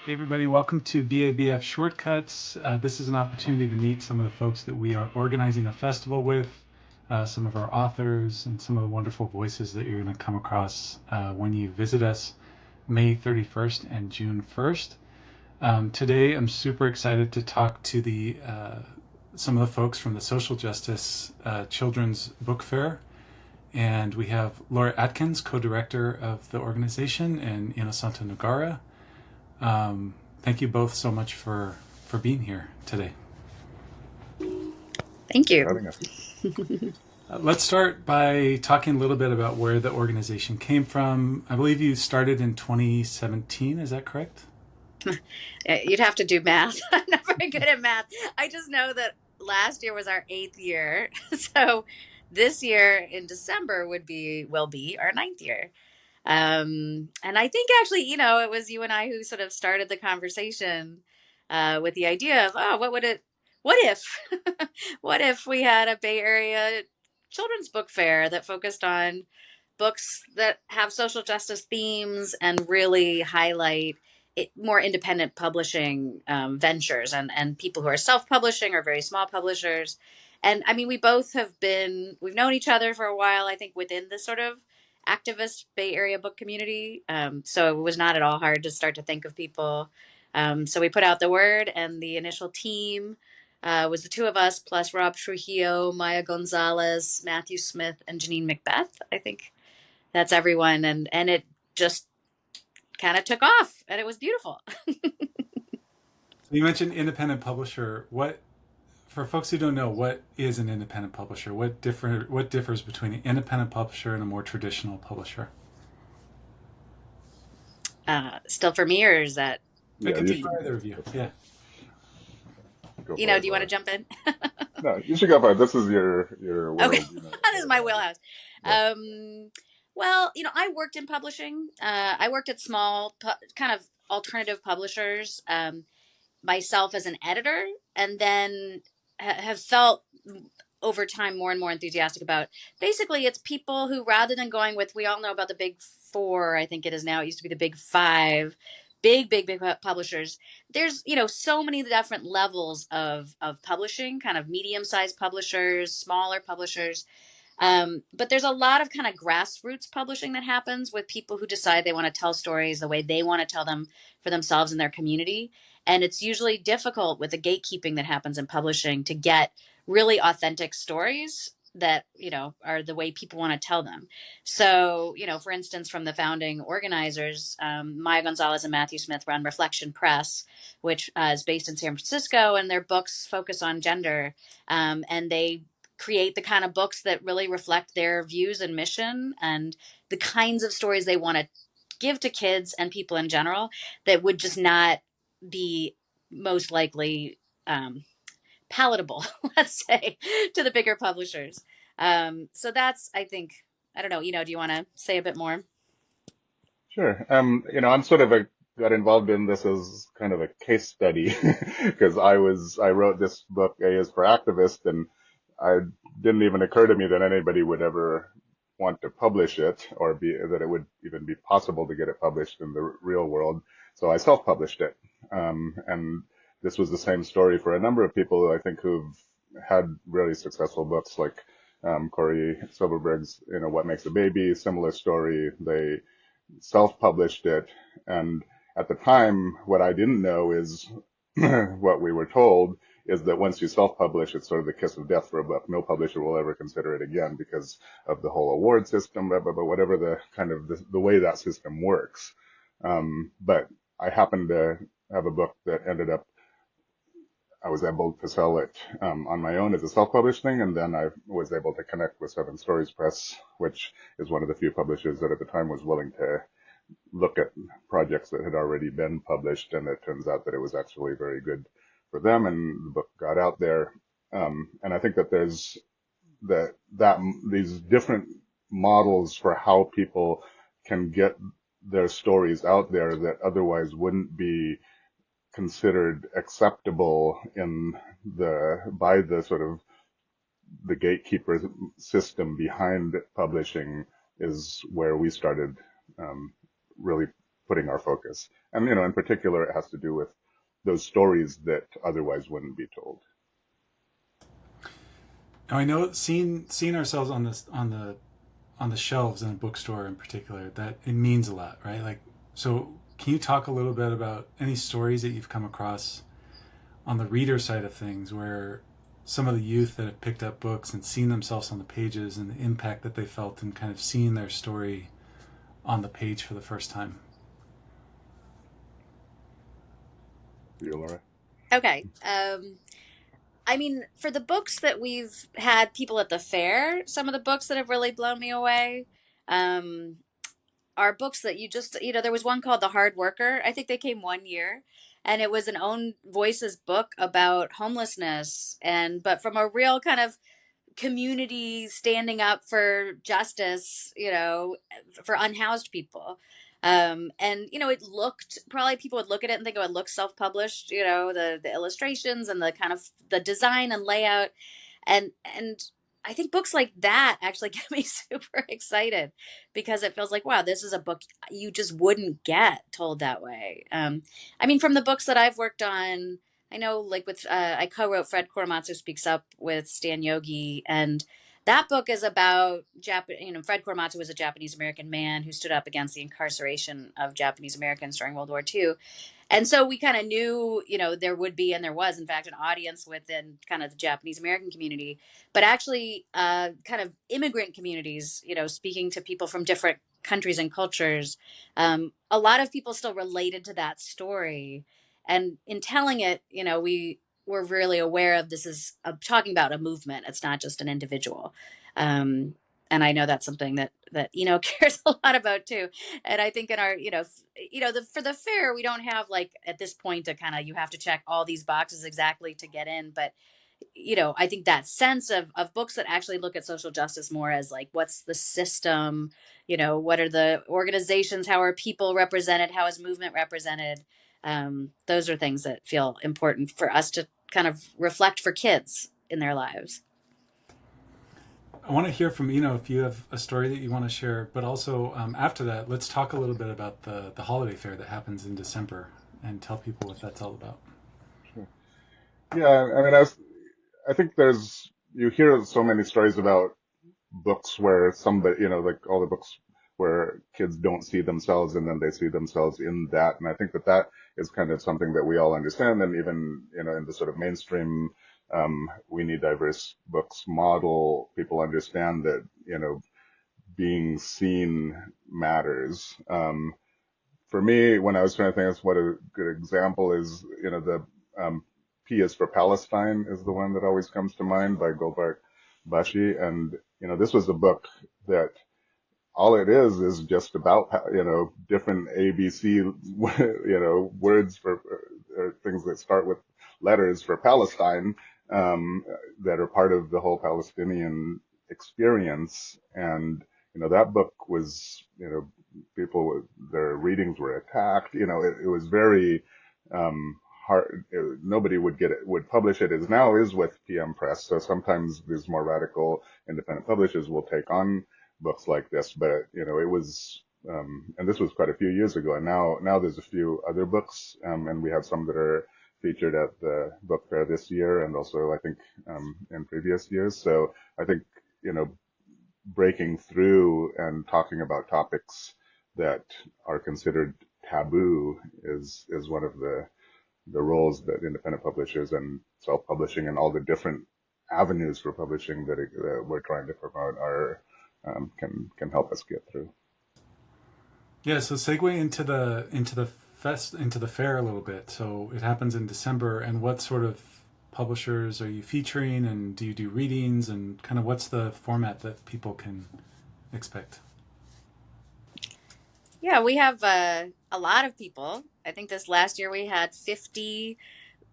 Hey everybody, welcome to BABF Shortcuts. This is an opportunity to meet some of the folks that we are organizing a festival with, some of our authors, and some of the wonderful voices that you're going to come across when you visit us May 31st and June 1st. Today I'm super excited to talk to some of the folks from the Social Justice Children's Book Fair. And we have Laura Atkins, co-director of the organization, and Innocenta Nogara. Thank you both so much for being here today. Thank you. Having us. Let's start by talking a little bit about where the organization came from. I believe you started in 2017, is that correct? You'd have to do math. I'm not very good at math. I just know that last year was our 8th year. So this year in December will be our 9th year. And I think actually, it was you and I who sort of started the conversation with the idea of, what if, what if we had a Bay Area children's book fair that focused on books that have social justice themes and really highlight more independent publishing ventures and people who are self-publishing or very small publishers. And I mean, we've known each other for a while, I think, within this sort of activist Bay Area book community. So it was not at all hard to start to think of people. So we put out the word, and the initial team was the two of us plus Rob Trujillo, Maya Gonzalez, Matthew Smith, and Janine Macbeth. I think that's everyone. And it just kind of took off, and it was beautiful. So you mentioned independent publisher. For folks who don't know, what is an independent publisher? What differs between an independent publisher and a more traditional publisher? Still for me, or is that? It Yeah, could you be should for either of you. Yeah. go for it, Do you want to Laura. jump in? No, you should go for it. This is your Okay, world. this is my wheelhouse. Yeah. Well, I worked in publishing. I worked at small, kind of alternative publishers myself as an editor, and then have felt over time more and more enthusiastic about. Basically, it's people who, rather than going with, we all know about the big four, I think it is now, it used to be the big five, big publishers. There's, so many different levels of publishing, kind of medium-sized publishers, smaller publishers. But there's a lot of kind of grassroots publishing that happens with people who decide they want to tell stories the way they want to tell them for themselves and their community. And it's usually difficult with the gatekeeping that happens in publishing to get really authentic stories that, are the way people want to tell them. So, for instance, from the founding organizers, Maya Gonzalez and Matthew Smith run Reflection Press, which is based in San Francisco, and their books focus on gender. And they create the kind of books that really reflect their views and mission and the kinds of stories they want to give to kids and people in general that would just not be most likely palatable, let's say, to the bigger publishers. So that's, I think, I don't know, do you want to say a bit more? Sure. I'm sort of got involved in this as kind of a case study because I wrote this book, A is for Activist, and I didn't even occur to me that anybody would ever want to publish it or that it would even be possible to get it published in the real world. So I self-published it. And this was the same story for a number of people, I think, who've had really successful books like Corey Silverberg's, What Makes a Baby, similar story. They self-published it. And at the time, what I didn't know is what we were told is that once you self-publish, it's sort of the kiss of death for a book. No publisher will ever consider it again because of the whole award system, but whatever the kind of the way that system works. But I happened to have a book that ended up, I was able to sell it on my own as a self-published thing, and then I was able to connect with Seven Stories Press, which is one of the few publishers that at the time was willing to look at projects that had already been published, and it turns out that it was actually very good for them, and the book got out there. And I think that there's these different models for how people can get their stories out there that otherwise wouldn't be considered acceptable by the sort of the gatekeeper system behind publishing is where we started really putting our focus. And, in particular, it has to do with those stories that otherwise wouldn't be told. Now I know seeing ourselves on the shelves in a bookstore in particular, that it means a lot, right? Like, so can you talk a little bit about any stories that you've come across on the reader side of things where some of the youth that have picked up books and seen themselves on the pages and the impact that they felt and kind of seeing their story on the page for the first time? You, Laura? Okay. I mean, for the books that we've had people at the fair, some of the books that have really blown me away, um, are books that there was one called The Hard Worker. I think they came one year, and it was an own voices book about homelessness, but from a real kind of community standing up for justice, for unhoused people. And it looked, probably people would look at it and think it would look self-published, the illustrations and the kind of the design and layout, and I think books like that actually get me super excited because it feels like, wow, this is a book you just wouldn't get told that way. I mean, from the books that I've worked on, I know, like with I co-wrote Fred Korematsu Speaks Up with Stan Yogi, and that book is about Fred Korematsu was a Japanese American man who stood up against the incarceration of Japanese Americans during World War II. And so we kind of knew, there would be, and there was, in fact, an audience within kind of the Japanese American community, but actually kind of immigrant communities, speaking to people from different countries and cultures. A lot of people still related to that story. And in telling it, we were really aware of this is talking about a movement. It's not just an individual. Um, and I know that's something that cares a lot about too. And I think in our for the fair, we don't have, like, at this point, a kind of, you have to check all these boxes exactly to get in, but I think that sense of books that actually look at social justice more as, like, what's the system, what are the organizations, how are people represented, how is movement represented, those are things that feel important for us to kind of reflect for kids in their lives. I want to hear from if you have a story that you want to share, but also after that, let's talk a little bit about the holiday fair that happens in December and tell people what that's all about. Sure. Yeah, I mean, I think you hear so many stories about books where somebody, like all the books where kids don't see themselves and then they see themselves in that. And I think that is kind of something that we all understand. And even, in the sort of mainstream, we need diverse books model, people understand that, being seen matters. For me, when I was trying to think of what a good example is, the P is for Palestine is the one that always comes to mind by Golbart Bashi. And, this was a book that all it is just about, different ABC, words for things that start with letters for Palestine, that are part of the whole Palestinian experience. And, that book was, people, their readings were attacked. It was very, hard. Nobody would publish it, as now is with PM Press. So sometimes these more radical independent publishers will take on books like this, but it was, and this was quite a few years ago, and now there's a few other books, and we have some that are featured at the book fair this year, and also I think in previous years. So I think breaking through and talking about topics that are considered taboo is one of the roles that independent publishers and self-publishing and all the different avenues for publishing that we're trying to promote are can help us get through. Yeah, so segue into the fair a little bit. So it happens in December, and what sort of publishers are you featuring, and do you do readings, and kind of what's the format that people can expect? Yeah, we have a lot of people. I think this last year we had 50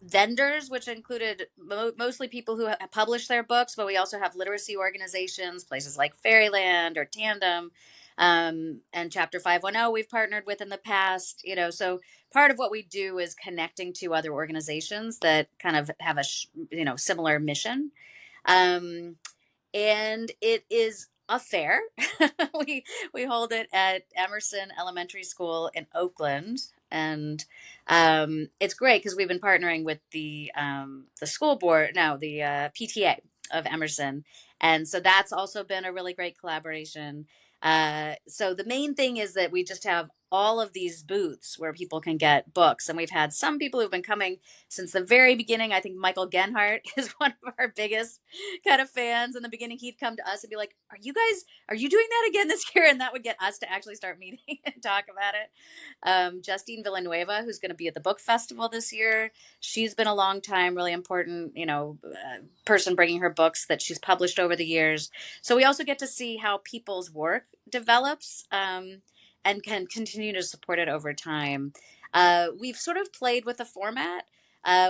vendors, which included mostly people who publish their books, but we also have literacy organizations, places like Fairyland or Tandem, and Chapter 510 we've partnered with in the past. So part of what we do is connecting to other organizations that kind of have a similar mission. Um, and it is a fair. we we hold it at Emerson Elementary School in Oakland, and it's great because we've been partnering with the school board, no, the PTA of Emerson, and so that's also been a really great collaboration. So the main thing is that we just have all of these booths where people can get books, and we've had some people who've been coming since the very beginning. I think Michael Genhart is one of our biggest kind of fans. In the beginning, he'd come to us and be like, are you doing that again this year? And that would get us to actually start meeting and talk about it. Justine Villanueva, who's going to be at the book festival this year, she's been a long time, really important, person bringing her books that she's published over the years. So we also get to see how people's work develops, and can continue to support it over time. We've sort of played with the format.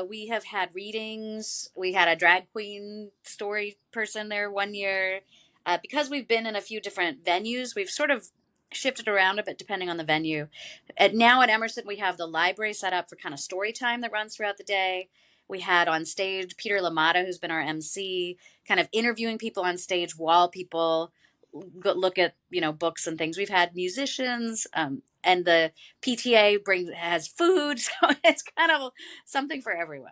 We have had readings. We had a drag queen story person there one year. Because we've been in a few different venues, we've sort of shifted around a bit depending on the venue. Now at Emerson, we have the library set up for kind of story time that runs throughout the day. We had on stage Peter Lamata, who's been our MC, kind of interviewing people on stage while people look at books and things. We've had musicians, and the PTA has food, so it's kind of something for everyone.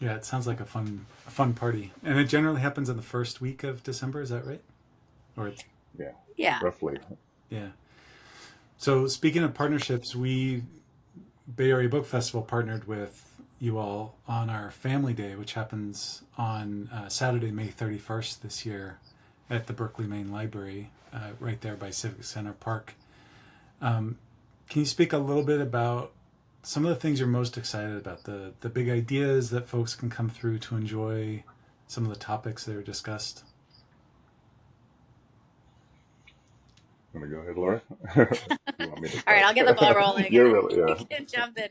Yeah, it sounds like a fun party, and it generally happens in the first week of December. Is that right? Or Yeah, Yeah. roughly. yeah. So speaking of partnerships, we Bay Area Book Festival partnered with you all on our Family Day, which happens on Saturday, May 31st this year at the Berkeley Main Library, right there by Civic Center Park. Can you speak a little bit about some of the things you're most excited about, the big ideas that folks can come through to enjoy, some of the topics that are discussed? Want to go ahead, Laura? You want me to All right, start? I'll get the ball rolling and You're then really, you yeah. can jump in.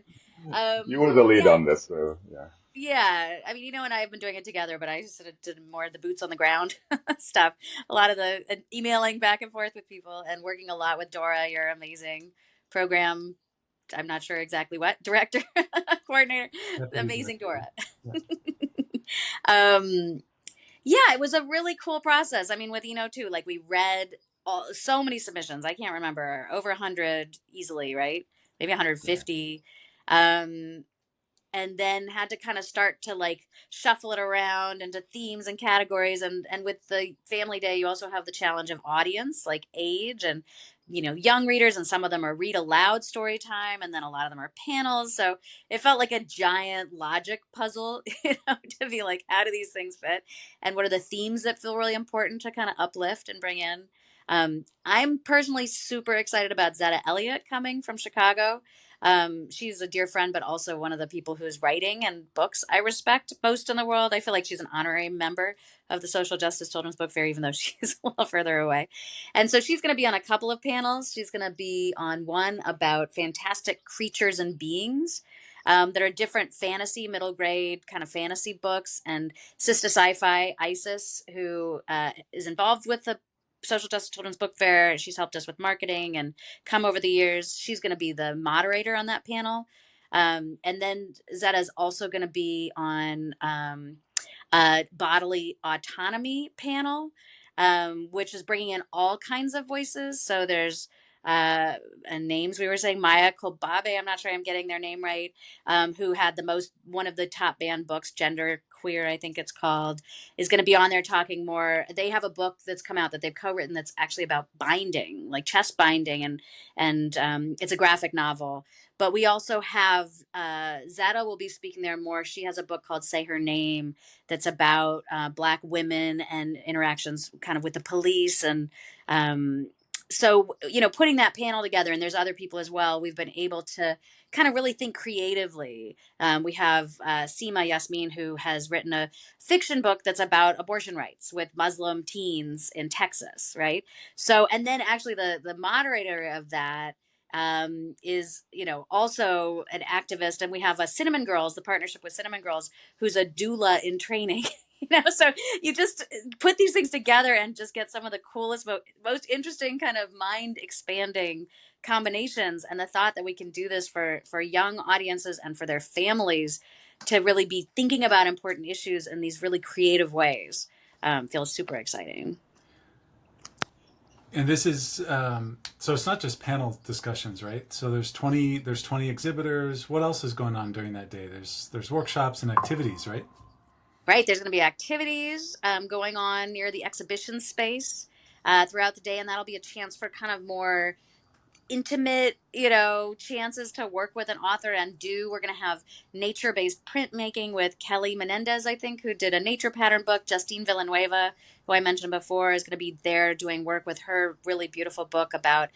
You were the lead Yeah, on this, so yeah. yeah. I mean, and I have been doing it together, but I sort of did more of the boots on the ground stuff. A lot of the emailing back and forth with people and working a lot with Dora, your amazing program. I'm not sure exactly what director, coordinator, the Deputy amazing Director. Dora. Yeah. um, yeah, it was a really cool process. I mean, with too, like we read so many submissions. I can't remember, over 100 easily, right? Maybe Yeah. 150. Um, and then had to kind of start to like shuffle it around into themes and categories, and with the Family Day you also have the challenge of audience, like age, and young readers, and some of them are read aloud story time, and then a lot of them are panels. So it felt like a giant logic puzzle, to be like, how do these things fit, and what are the themes that feel really important to kind of uplift and bring in. I'm personally super excited about Zetta Elliott coming from Chicago. She's a dear friend, but also one of the people who's writing and books I respect most in the world. I feel like she's an honorary member of the Social Justice Children's Book Fair, even though she's a little further away. And so she's going to be on a couple of panels. She's going to be on one about fantastic creatures and beings. That are different fantasy, middle grade kind of fantasy books, and Sister Sci-Fi Isis, who is involved with the Social Justice Children's Book Fair. She's helped us with marketing and come over the years. She's going to be the moderator on that panel. And then Zetta's also going to be on a bodily autonomy panel, which is bringing in all kinds of voices. So there's and names, we were saying Maya Kobabe, I'm not sure I'm getting their name right, who had one of the top banned books, Gender Queer, I think it's called, is going to be on there talking more. They have a book that's come out that they've co-written that's actually about binding, like chest binding, and it's a graphic novel. But we also have Zetta will be speaking there more. She has a book called Say Her Name that's about Black women and interactions kind of with the police. And so, putting that panel together, and there's other people as well, we've been able to kind of really think creatively. We have Seema Yasmin, who has written a fiction book that's about abortion rights with Muslim teens in Texas, right? So, and then actually the moderator of that is also an activist, and we have a Cinnamon Girls, the partnership with Cinnamon Girls, who's a doula in training. So you just put these things together and just get some of the coolest, most interesting kind of mind expanding combinations, and the thought that we can do this for young audiences and for their families to really be thinking about important issues in these really creative ways. feels super exciting. And this is so it's not just panel discussions, right? So there's 20 exhibitors. What else is going on during that day? There's workshops and activities, right? Right, there's going to be activities going on near the exhibition space throughout the day, and that'll be a chance for kind of more intimate, chances to work with an author and do. We're going to have nature based printmaking with Kelly Menendez, I think, who did a nature pattern book. Justine Villanueva, who I mentioned before, is going to be there doing work with her really beautiful book about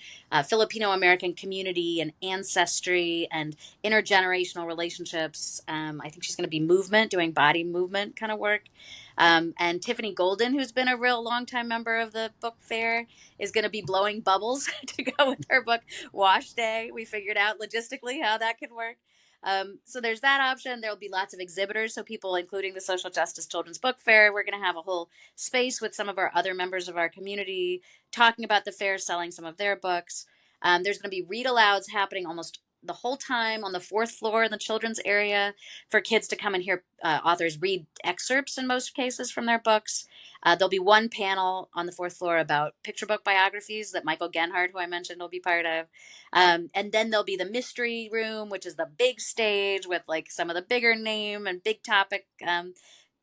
Filipino American community and ancestry and intergenerational relationships. I think she's going to be movement, doing body movement kind of work. And Tiffany Golden, who's been a real longtime member of the book fair, is going to be blowing bubbles to go with her book Wash Day. We figured out logistically how that could work. So there's that option. There'll be lots of exhibitors, so people, including the Social Justice Children's Book Fair. We're going to have a whole space with some of our other members of our community talking about the fair, selling some of their books. There's going to be read alouds happening almost the whole time on the fourth floor in the children's area for kids to come and hear authors read excerpts in most cases from their books. There'll be one panel on the fourth floor about picture book biographies that Michael Genhardt, who I mentioned, will be part of. And then there'll be the mystery room, which is the big stage with like some of the bigger name and big topic kind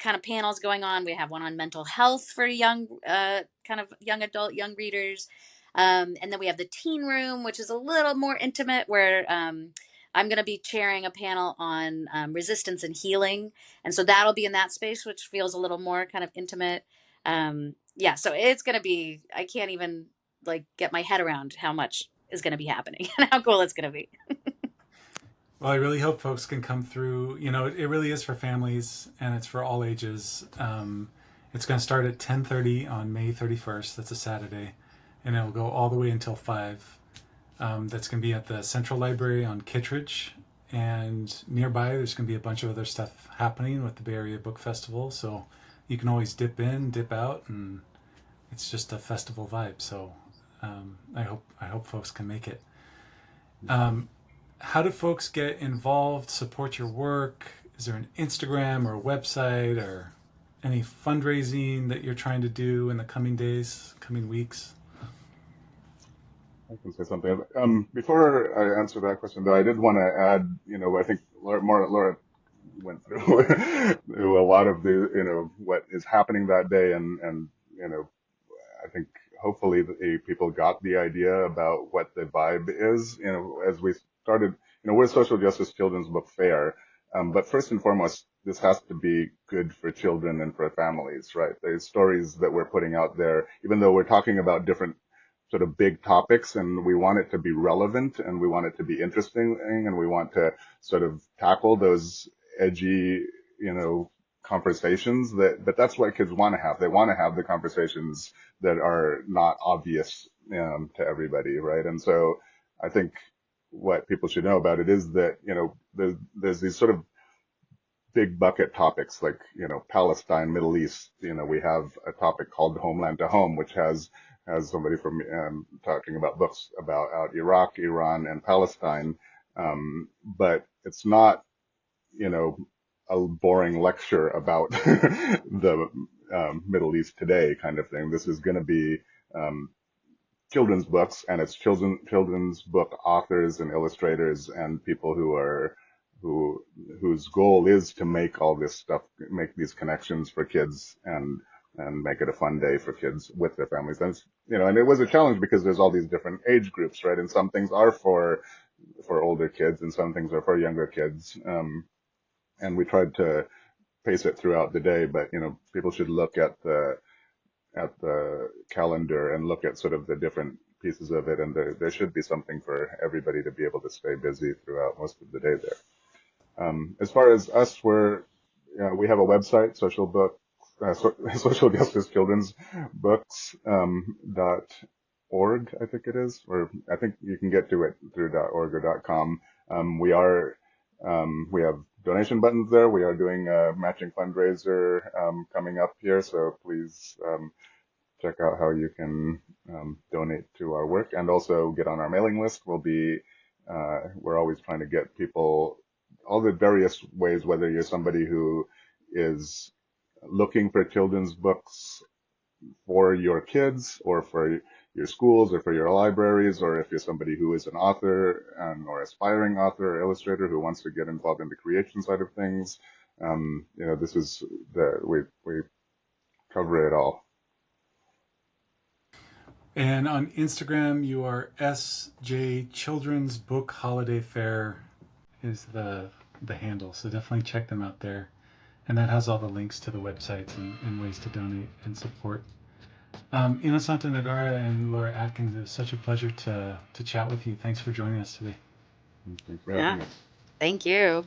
of panels going on. We have one on mental health for young, kind of young adult, young readers. And then we have the teen room, which is a little more intimate, where I'm going to be chairing a panel on resistance and healing. And so that'll be in that space, which feels a little more kind of intimate. Yeah, so it's going to be, I can't even like get my head around how much is going to be happening and how cool it's going to be. Well, I really hope folks can come through. It really is for families and it's for all ages. It's going to start at 10:30 on May 31st. That's a Saturday, and it'll go all the way until 5. That's going to be at the Central Library on Kittredge, and nearby there's going to be a bunch of other stuff happening with the Bay Area Book Festival. So you can always dip in, dip out, and it's just a festival vibe. So I hope folks can make it. How do folks get involved, support your work? Is there an Instagram or a website or any fundraising that you're trying to do in the coming days, coming weeks? I can say something. Before I answer that question, though, I did want to add, I think Laura went through, through a lot of what is happening that day, and I think hopefully people got the idea about what the vibe is. As we started, we're a social justice children's book fair, but first and foremost, this has to be good for children and for families, right? The stories that we're putting out there, even though we're talking about different sort of big topics, and we want it to be relevant, and we want it to be interesting, and we want to sort of tackle those edgy, conversations but that's what kids want to have. They want to have the conversations that are not obvious to everybody, right? And so I think what people should know about it is that, there's these sort of big bucket topics like, Palestine, Middle East. We have a topic called Homeland to Home, which has somebody from talking about books about Iraq, Iran, and Palestine. But it's not, a boring lecture about the Middle East today kind of thing. This is going to be children's books, and it's children's book authors and illustrators and people whose goal is to make all this stuff, make these connections for kids, and make it a fun day for kids with their families. And and it was a challenge because there's all these different age groups, right? And some things are for older kids, and some things are for younger kids. And we tried to pace it throughout the day, but people should look at the calendar and look at sort of the different pieces of it, and there should be something for everybody to be able to stay busy throughout most of the day there. As far as us, we have a website, Social Justice Children's Books .org, I think it is, or I think you can get to it through .org or .com. We have donation buttons there. We are doing a matching fundraiser coming up here, so please check out how you can donate to our work and also get on our mailing list. We're always trying to get people all the various ways, whether you're somebody who is looking for children's books for your kids or for your schools or for your libraries, or if you're somebody who is an author or aspiring author or illustrator who wants to get involved in the creation side of things. This is we cover it all. And on Instagram, you are SJ Children's Book Holiday Fair is the handle. So definitely check them out there. And that has all the links to the websites and ways to donate and support. Innocenta Nagara and Laura Atkins, it was such a pleasure to chat with you. Thanks for joining us today. Thanks for having me. Thank you.